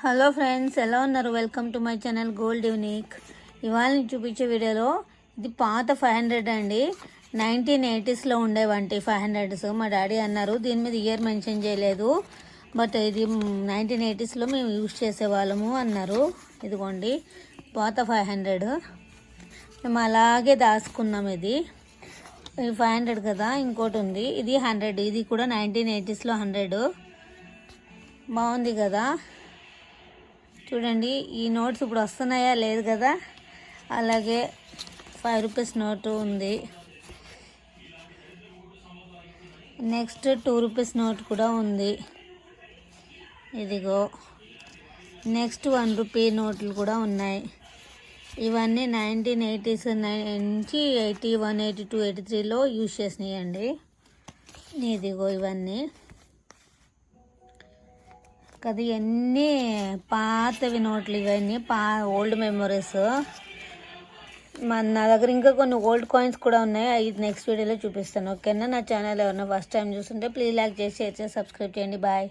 Hello friends, ఎలా ఉన్నారు? Welcome to my channel gold unique. ఇవాళ నేను చూపించే వీడియోలో ఇది పాత 500 అండి. 1980స్లో ఉండేవంటి 500s. మా డాడీ అన్నారు, దీని మీద ఇయర్ మెన్షన్ చేయలేదు, బట్ ఇది 1980స్లో మేము యూజ్ చేసేవాళ్ళము అన్నారు. ఇదిగోండి పాత 500. మేము అలాగే దాచుకున్నాం. ఇది 500 కదా. ఇంకోటి ఉంది, ఇది 100. ఇది కూడా 1980స్లో 100. బాగుంది కదా. చూడండి, ఈ నోట్స్ ఇప్పుడు వస్తున్నాయా లేదు కదా. అలాగే 5 రూపీస్ నోటు ఉంది. నెక్స్ట్ 2 రూపీస్ నోట్ కూడా ఉంది. ఇదిగో నెక్స్ట్ 1 రూపీ నోట్లు కూడా ఉన్నాయి. ఇవన్నీ 1980s నుంచి 81, 82, 83లో యూజ్ చేసినాయండి. ఇదిగో ఇవన్నీ కదా, ఇవన్నీ పాతవి నోట్లు. ఇవన్నీ ఓల్డ్ మెమరీస్. నా దగ్గర ఇంకా కొన్ని ఓల్డ్ కాయిన్స్ కూడా ఉన్నాయి. అవి నెక్స్ట్ వీడియోలో చూపిస్తాను. ఓకేనా? నా ఛానల్ ఎవరైనా ఫస్ట్ టైం చూస్తుంటే ప్లీజ్ లైక్ చేసి, షేర్ చేసి, సబ్స్క్రైబ్ చేయండి. బాయ్.